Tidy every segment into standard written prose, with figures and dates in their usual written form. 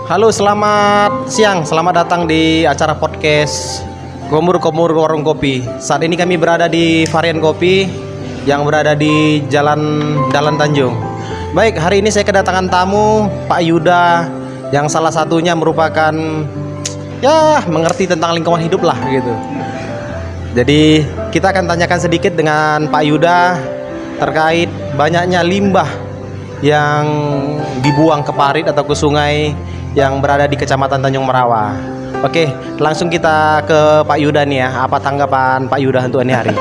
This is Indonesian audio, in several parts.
Halo, selamat siang. Selamat datang di acara podcast Komur Warung Kopi. Saat ini kami berada di Varian Kopi yang berada di Jalan Dalan Tanjung. Baik, hari ini saya kedatangan tamu Pak Yuda yang salah satunya merupakan mengerti tentang lingkungan hidup lah gitu. Jadi kita akan tanyakan sedikit dengan Pak Yuda terkait banyaknya limbah yang dibuang ke parit atau ke sungai yang berada di Kecamatan Tanjung Merawa. Oke, langsung kita ke Pak Yuda nih ya. Apa tanggapan Pak Yuda untuk ini hari?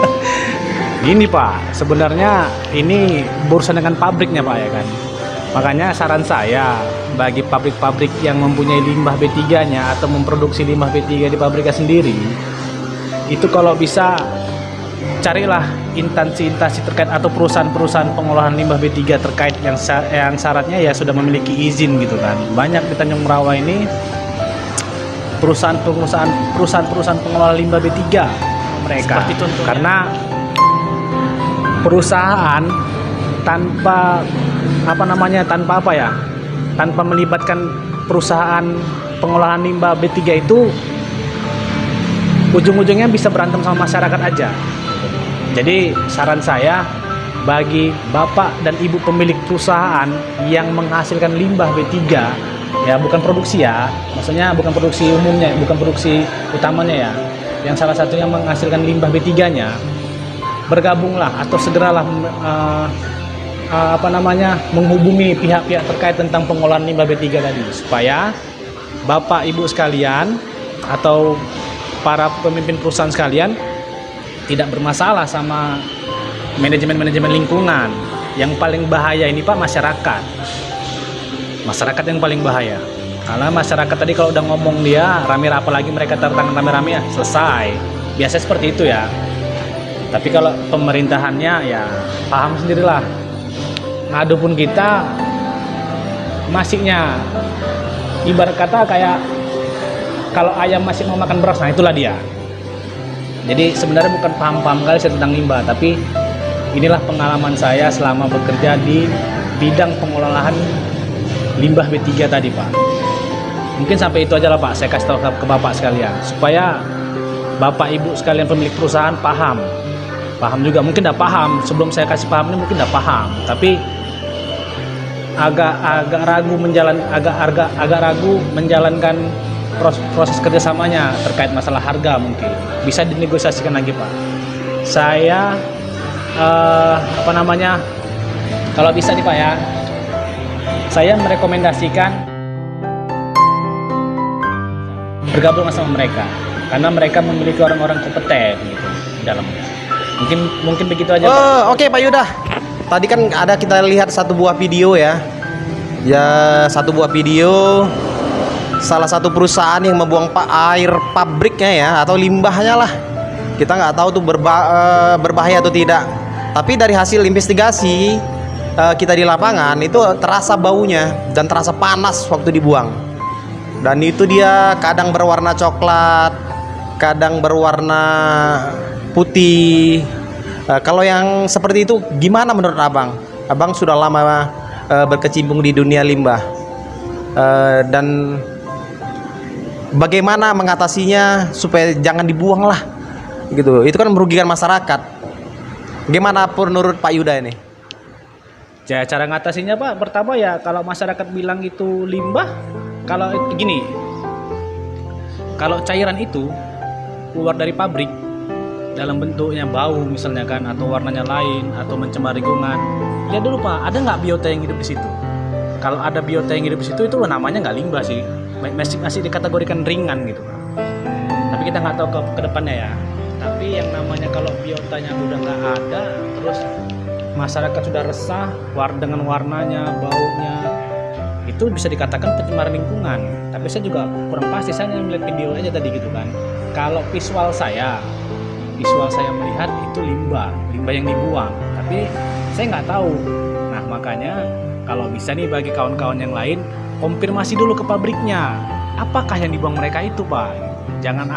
Gini Pak, sebenarnya ini berurusan dengan pabriknya Pak ya kan. Makanya saran saya bagi pabrik-pabrik yang mempunyai limbah B3-nya atau memproduksi limbah B3 di pabriknya sendiri, itu kalau bisa carilah instansi-instansi terkait atau perusahaan-perusahaan pengolahan limbah B3 terkait yang syaratnya ya sudah memiliki izin gitu kan. Banyak di Tanjung Merawa ini perusahaan pengelola limbah B3 mereka. Karena perusahaan tanpa tanpa melibatkan perusahaan pengolahan limbah B3 itu ujung-ujungnya bisa berantem sama masyarakat aja. Jadi saran saya bagi bapak dan ibu pemilik perusahaan yang menghasilkan limbah B3, ya bukan produksi ya, maksudnya bukan produksi umumnya, bukan produksi utamanya ya, yang salah satunya menghasilkan limbah B3-nya, bergabunglah atau segeralah menghubungi pihak-pihak terkait tentang pengolahan limbah B3 tadi, supaya bapak ibu sekalian atau para pemimpin perusahaan sekalian tidak bermasalah sama manajemen lingkungan. Yang paling bahaya ini Pak, masyarakat yang paling bahaya, karena masyarakat tadi kalau udah ngomong dia rame, apalagi mereka tertangkap rame-rame ya selesai, biasanya seperti itu ya. Tapi kalau pemerintahannya ya paham sendirilah, ngadu pun kita masihnya ibarat kata kayak kalau ayam masih mau makan beras, nah itulah dia. Jadi sebenarnya bukan paham-paham kali saya tentang limbah, tapi inilah pengalaman saya selama bekerja di bidang pengolahan limbah B3 tadi Pak. Mungkin sampai itu aja lah Pak, saya kasih tahu ke Bapak sekalian, supaya Bapak Ibu sekalian pemilik perusahaan paham juga. Mungkin udah paham, sebelum saya kasih paham ini mungkin udah paham, tapi agak ragu menjalankan proses kerjasamanya terkait masalah harga. Mungkin bisa dinegosiasikan lagi Pak. Saya kalau bisa nih Pak ya, saya merekomendasikan bergabung sama mereka, karena mereka memiliki orang-orang kompeten gitu di dalamnya. Mungkin begitu aja Pak. Oke Pak Yuda, tadi kan ada kita lihat satu buah video ya, satu buah video salah satu perusahaan yang membuang air pabriknya ya, atau limbahnya lah, kita nggak tahu tuh berbahaya atau tidak. Tapi dari hasil investigasi kita di lapangan itu terasa baunya dan terasa panas waktu dibuang. Dan itu dia kadang berwarna coklat, kadang berwarna putih. Kalau yang seperti itu gimana menurut Abang? Abang sudah lama berkecimpung di dunia limbah, dan bagaimana mengatasinya supaya jangan dibuang lah gitu. Itu kan merugikan masyarakat. Gimana menurut Pak Yuda ini? Ya, cara ngatasinya Pak, pertama ya kalau masyarakat bilang itu limbah, kalau gini, kalau cairan itu keluar dari pabrik dalam bentuknya bau misalnya kan, atau warnanya lain, atau mencemar lingkungan, lihat dulu Pak, ada nggak biota yang hidup di situ. Kalau ada biota yang hidup di situ, itu namanya nggak limbah sih, masih dikategorikan ringan gitu Pak. Tapi kita nggak tahu ke depannya ya. Tapi yang namanya kalau biotanya udah nggak ada, terus masyarakat sudah resah dengan warnanya, baunya, itu bisa dikatakan pencemaran lingkungan. Tapi saya juga kurang pasti, saya melihat video aja tadi gitu kan. Kalau visual saya melihat itu limbah yang dibuang, tapi saya nggak tahu. Nah makanya kalau bisa nih bagi kawan-kawan yang lain, konfirmasi dulu ke pabriknya, apakah yang dibuang mereka itu Pak. Jangan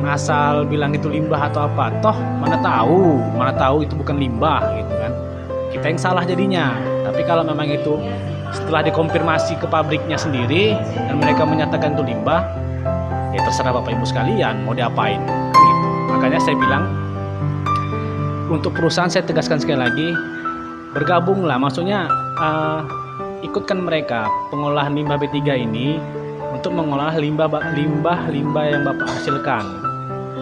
asal bilang itu limbah atau apa, toh mana tahu itu bukan limbah gitu kan, kita yang salah jadinya. Tapi kalau memang itu setelah dikonfirmasi ke pabriknya sendiri dan mereka menyatakan itu limbah, ya terserah Bapak Ibu sekalian mau diapain kan gitu. Makanya saya bilang untuk perusahaan, saya tegaskan sekali lagi, bergabunglah, maksudnya ikutkan mereka pengolahan limbah B3 ini untuk mengolah limbah yang Bapak hasilkan.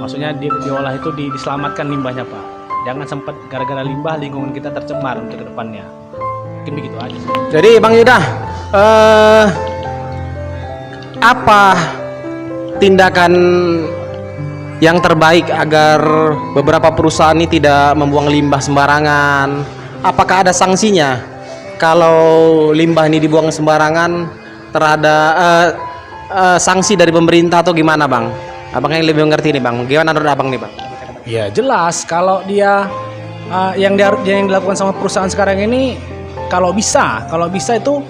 Maksudnya diolah itu diselamatkan limbahnya Pak. Jangan sempat gara-gara limbah lingkungan kita tercemar untuk kedepannya. Mungkin begitu aja. Jadi Bang Yuda, apa tindakan yang terbaik agar beberapa perusahaan ini tidak membuang limbah sembarangan? Apakah ada sanksinya kalau limbah ini dibuang sembarangan? Terhadap sanksi dari pemerintah atau gimana Bang? Abang yang lebih mengerti nih Bang. Gimana menurut Abang nih Bang? Ya jelas kalau dia yang dilakukan sama perusahaan sekarang ini, kalau bisa itu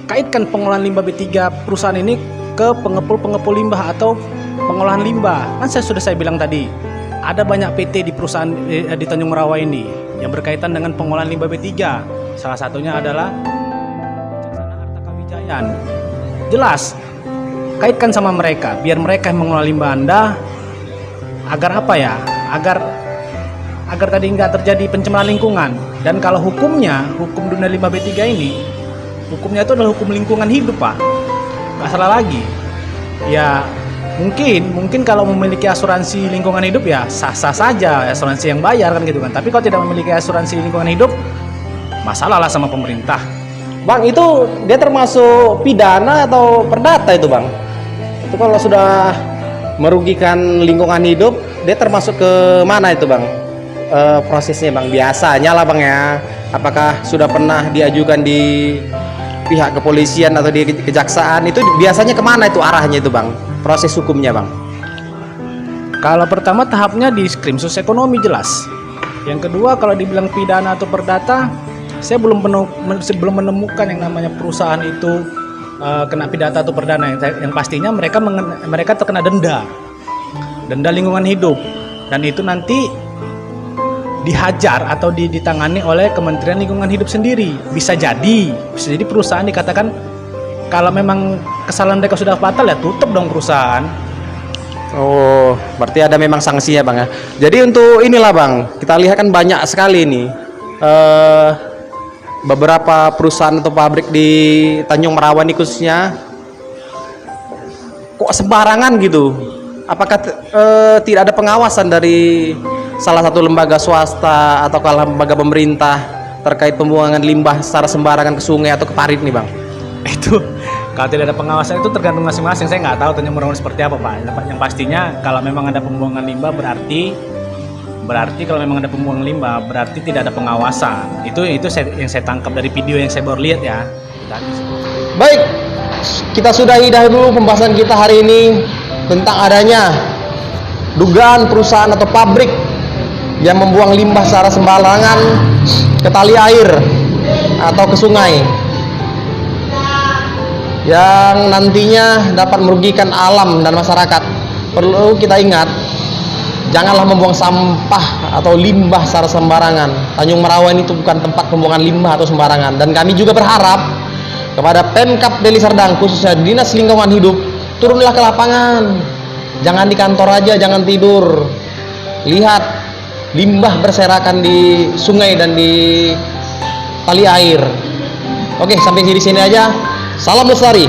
kaitkan pengolahan limbah B3 perusahaan ini ke pengepul limbah atau pengolahan limbah. Kan sudah saya bilang tadi, ada banyak PT di perusahaan di Tanjung Merawa ini yang berkaitan dengan pengolahan limbah B3. Salah satunya adalah Kejaksaan Harta Kawijayan. Jelas, kaitkan sama mereka, biar mereka yang mengelola limbah Anda, agar apa ya? Agar tadi nggak terjadi pencemaran lingkungan. Dan kalau hukum dunia limbah B3 ini, hukumnya itu adalah hukum lingkungan hidup Pak. Nggak salah lagi. Ya mungkin kalau memiliki asuransi lingkungan hidup ya sah-sah saja, asuransi yang bayar kan gitu kan. Tapi kalau tidak memiliki asuransi lingkungan hidup, masalah lah sama pemerintah. Bang, itu dia termasuk pidana atau perdata itu Bang? Itu kalau sudah merugikan lingkungan hidup, dia termasuk ke mana itu Bang? Prosesnya Bang, biasanya lah Bang ya. Apakah sudah pernah diajukan di pihak kepolisian atau di kejaksaan? Itu biasanya kemana itu arahnya itu Bang? Proses hukumnya Bang? Kalau pertama tahapnya di Krimsus Ekonomi jelas. Yang kedua kalau dibilang pidana atau perdata, saya belum menemukan yang namanya perusahaan itu kena pidana atau perdana. Yang pastinya mereka terkena denda lingkungan hidup, dan itu nanti dihajar atau ditangani oleh Kementerian Lingkungan Hidup sendiri. Bisa jadi perusahaan dikatakan kalau memang kesalahan mereka sudah fatal ya tutup dong perusahaan. Oh, berarti ada memang sanksinya Bang ya. Jadi untuk inilah Bang, kita lihat kan banyak sekali nih beberapa perusahaan atau pabrik di Tanjung Merawa ini khususnya kok sembarangan gitu. Apakah tidak ada pengawasan dari salah satu lembaga swasta atau lembaga pemerintah terkait pembuangan limbah secara sembarangan ke sungai atau ke parit nih Bang? Itu kalau tidak ada pengawasan itu tergantung masing-masing. Saya nggak tahu Tanjung Merawa seperti apa Pak. Yang pastinya kalau memang ada pembuangan limbah berarti kalau memang ada pembuangan limbah berarti tidak ada pengawasan. Itu yang saya tangkap dari video yang saya baru lihat ya. Baik, kita sudahi dahulu pembahasan kita hari ini tentang adanya dugaan perusahaan atau pabrik yang membuang limbah secara sembarangan ke tali air atau ke sungai yang nantinya dapat merugikan alam dan masyarakat. Perlu kita ingat, janganlah membuang sampah atau limbah secara sembarangan. Tanjung Merawa ini bukan tempat pembuangan limbah atau sembarangan. Dan kami juga berharap kepada Pemkab Deli Serdang, khususnya Dinas Lingkungan Hidup, turunlah ke lapangan. Jangan di kantor aja, jangan tidur. Lihat limbah berserakan di sungai dan di tali air. Oke, sampai di sini aja. Salam lestari.